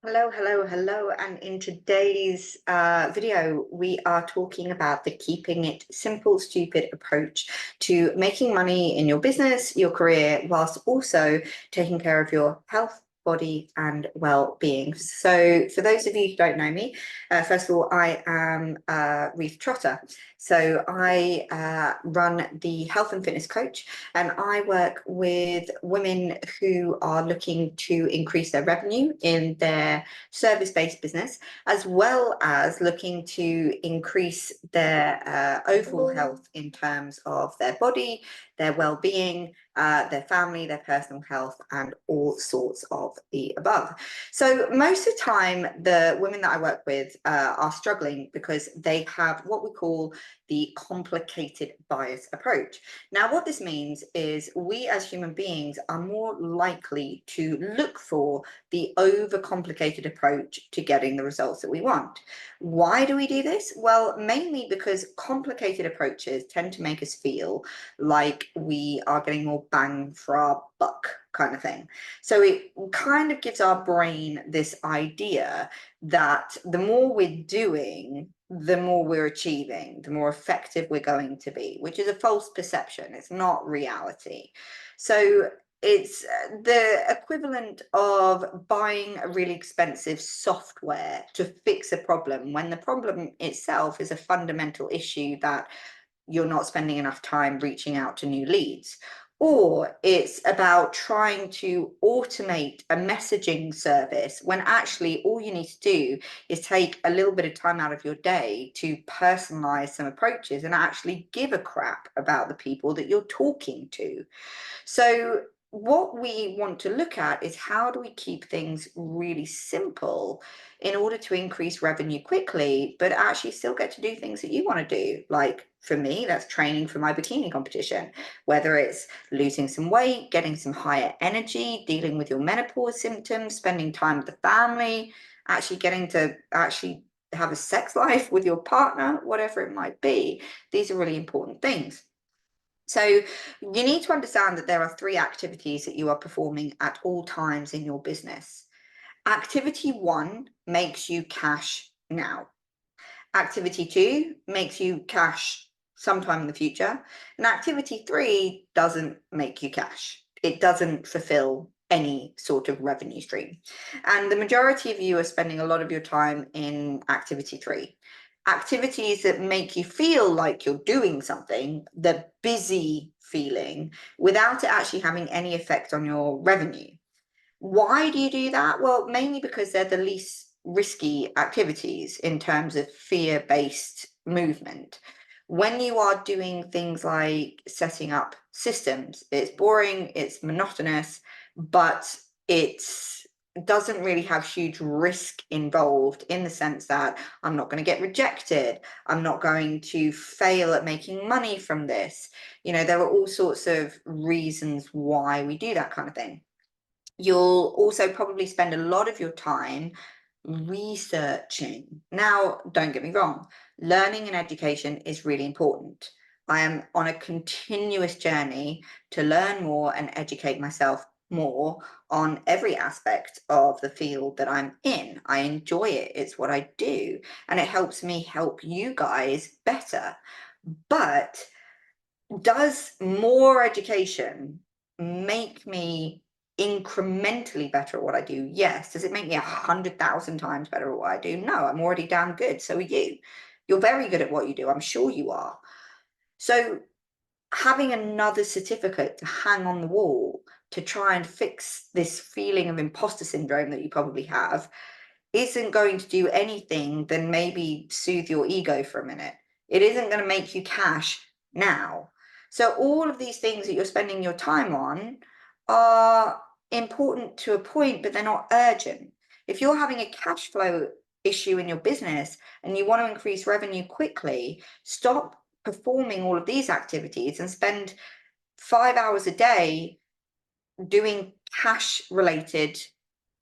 Hello, hello, hello. And in today's video, we are talking about the keeping it simple, stupid approach to making money in your business, your career, whilst also taking care of your health, body, and well-being. So for those of you who don't know me, first of all, I am Reith Trotter. So I run the Health and Fitness Coach, and I work with women who are looking to increase their revenue in their service-based business, as well as looking to increase their overall health in terms of their body, their well-being, their family, their personal health, and all sorts of the above. So most of the time, the women that I work with are struggling because they have what we call the complicated buyers approach. Now, what this means is we as human beings are more likely to look for the overcomplicated approach to getting the results that we want. Why do we do this? Well, mainly because complicated approaches tend to make us feel like we are getting more bang for our buck kind of thing. So it kind of gives our brain this idea that the more we're doing, the more we're achieving, the more effective we're going to be, which is a false perception. It's not reality. So it's the equivalent of buying a really expensive software to fix a problem when the problem itself is a fundamental issue that you're not spending enough time reaching out to new leads. Or it's about trying to automate a messaging service when actually all you need to do is take a little bit of time out of your day to personalize some approaches and actually give a crap about the people that you're talking to. So what we want to look at is how do we keep things really simple in order to increase revenue quickly, but actually still get to do things that you want to do. Like for me, that's training for my bikini competition, whether it's losing some weight, getting some higher energy, dealing with your menopause symptoms, spending time with the family, actually getting to actually have a sex life with your partner, whatever it might be. These are really important things. So you need to understand that there are three activities that you are performing at all times in your business. Activity one makes you cash now. Activity two makes you cash sometime in the future. And activity three doesn't make you cash. It doesn't fulfill any sort of revenue stream. And the majority of you are spending a lot of your time in activity three. Activities that make you feel like you're doing something, the busy feeling, without it actually having any effect on your revenue. Why do you do that? Well, mainly because they're the least risky activities in terms of fear-based movement. When you are doing things like setting up systems, it's boring, it's monotonous, but it doesn't really have huge risk involved in the sense that I'm not going to get rejected. I'm not going to fail at making money from this. You know, there are all sorts of reasons why we do that kind of thing. You'll also probably spend a lot of your time researching. Now, don't get me wrong, learning and education is really important. I am on a continuous journey to learn more and educate myself more on every aspect of the field that I'm in. I enjoy it, it's what I do, and it helps me help you guys better. But does more education make me incrementally better at what I do? Yes. Does it make me 100,000 times better at what I do? No, I'm already damn good. So are you. You're very good at what you do. I'm sure you are. So having another certificate to hang on the wall to try and fix this feeling of imposter syndrome that you probably have isn't going to do anything than maybe soothe your ego for a minute. It isn't going to make you cash now. So all of these things that you're spending your time on are important to a point, but they're not urgent. If you're having a cash flow issue in your business and you want to increase revenue quickly, stop performing all of these activities and spend 5 hours a day doing cash related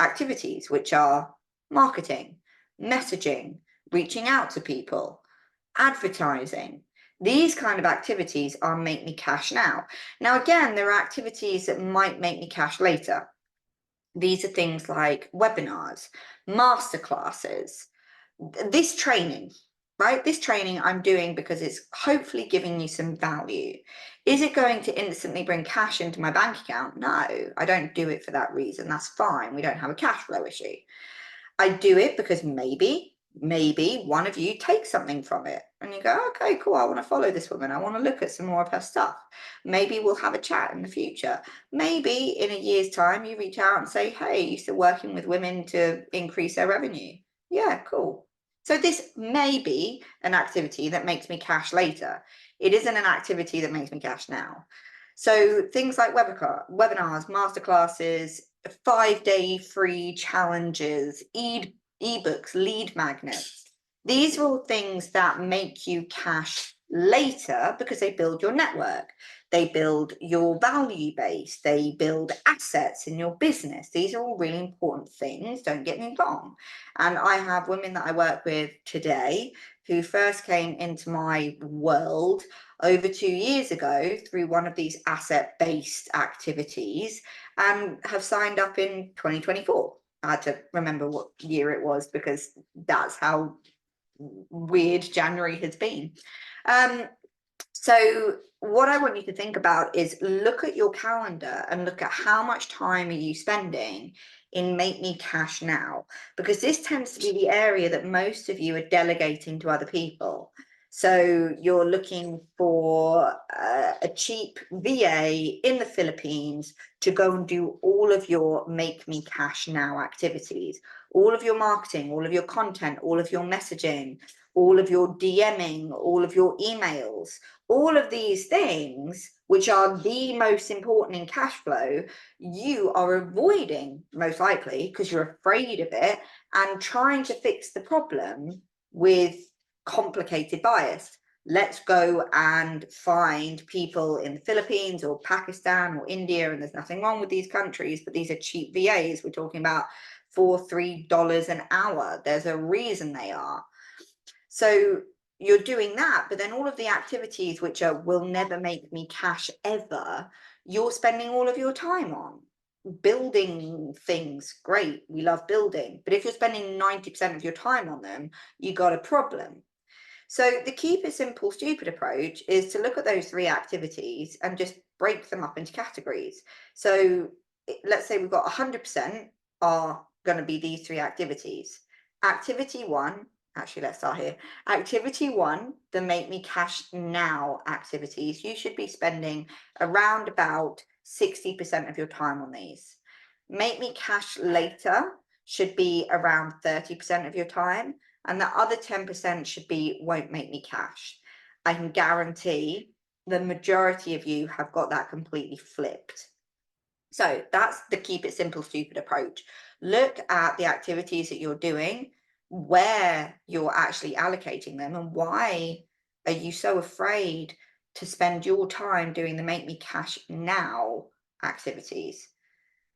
activities, which are marketing, messaging, reaching out to people, advertising. These kind of activities are make me cash now. Now, again, there are activities that might make me cash later. These are things like webinars, masterclasses, this training, right? This training I'm doing because it's hopefully giving you some value. Is it going to instantly bring cash into my bank account? No, I don't do it for that reason. That's fine. We don't have a cash flow issue. I do it because maybe one of you takes something from it and you go, okay, cool, I want to follow this woman. I want to look at some more of her stuff. Maybe we'll have a chat in the future. Maybe in a year's time, you reach out and say, hey, you're still working with women to increase their revenue. Yeah, cool. So this may be an activity that makes me cash later. It isn't an activity that makes me cash now. So things like webinars, masterclasses, 5-day free challenges, ebooks, lead magnets. These are all things that make you cash later because they build your network. They build your value base. They build assets in your business. These are all really important things, don't get me wrong. And I have women that I work with today who first came into my world over 2 years ago through one of these asset-based activities and have signed up in 2024. I had to remember what year it was because that's how weird January has been. So what I want you to think about is look at your calendar and look at how much time are you spending in Make Me Cash Now, because this tends to be the area that most of you are delegating to other people. So you're looking for a cheap VA in the Philippines to go and do all of your Make Me Cash Now activities, all of your marketing, all of your content, all of your messaging, all of your DMing, all of your emails, all of these things, which are the most important in cash flow, you are avoiding most likely because you're afraid of it and trying to fix the problem with complicated bias. Let's go and find people in the Philippines or Pakistan or India, and there's nothing wrong with these countries, but these are cheap VAs. We're talking about $4-3 an hour. There's a reason they are. So you're doing that, but then all of the activities which will never make me cash ever, you're spending all of your time on. Building things, great, we love building, but if you're spending 90% of your time on them, you got a problem. So the keep it simple, stupid approach is to look at those 3 activities and just break them up into categories. So let's say we've got 100% are going to be these 3 activities. Activity 1, actually, let's start here. Activity 1, the Make Me Cash Now activities, you should be spending around about 60% of your time on these. Make Me Cash Later should be around 30% of your time, and the other 10% should be won't make me cash. I can guarantee the majority of you have got that completely flipped. So that's the keep it simple, stupid approach. Look at the activities that you're doing, where you're actually allocating them, and why are you so afraid to spend your time doing the Make Me Cash Now activities.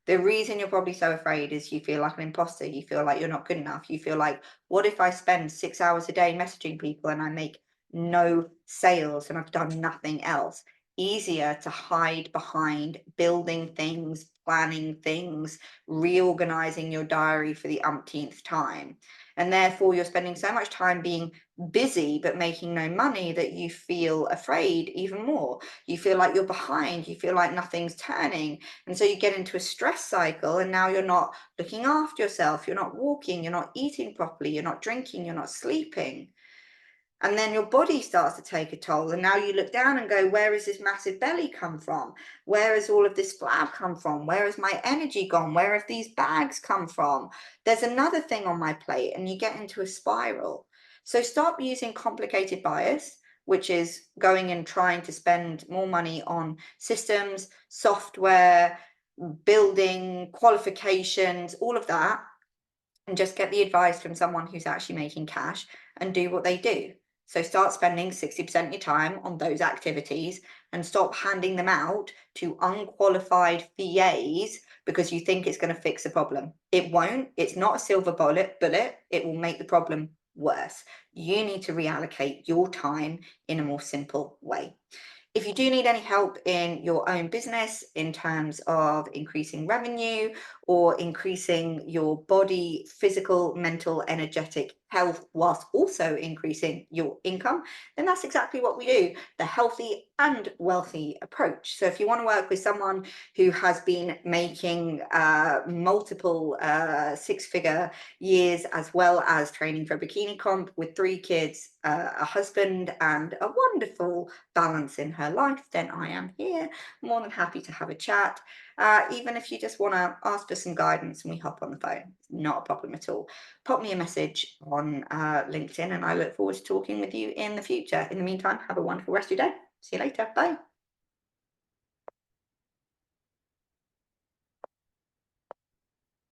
The reason you're probably so afraid is you feel like an imposter. You feel like you're not good enough. You feel like, what if I spend 6 hours a day messaging people and I make no sales and I've done nothing else? Easier to hide behind building things, planning things, reorganizing your diary for the umpteenth time. And therefore, you're spending so much time being busy but making no money that you feel afraid even more. You feel like you're behind. You feel like nothing's turning. And so you get into a stress cycle, and now you're not looking after yourself. You're not walking. You're not eating properly. You're not drinking. You're not sleeping. And then your body starts to take a toll. And now you look down and go, where has this massive belly come from? Where has all of this flab come from? Where has my energy gone? Where have these bags come from? There's another thing on my plate, and you get into a spiral. So stop using complicated bias, which is going and trying to spend more money on systems, software, building, qualifications, all of that, and just get the advice from someone who's actually making cash and do what they do. So start spending 60% of your time on those activities and stop handing them out to unqualified VAs because you think it's going to fix the problem. It won't. It's not a silver bullet. It will make the problem worse. You need to reallocate your time in a more simple way. If you do need any help in your own business in terms of increasing revenue or increasing your body, physical, mental, energetic health, whilst also increasing your income, then that's exactly what we do, the healthy and wealthy approach. So if you want to work with someone who has been making multiple six-figure years, as well as training for bikini comp with 3 kids, a husband, and a wonderful balance in her life, then I am here, more than happy to have a chat. Even if you just want to ask for some guidance and we hop on the phone, not a problem at all. Pop me a message on LinkedIn, and I look forward to talking with you in the future. In the meantime, have a wonderful rest of your day. See you later. Bye.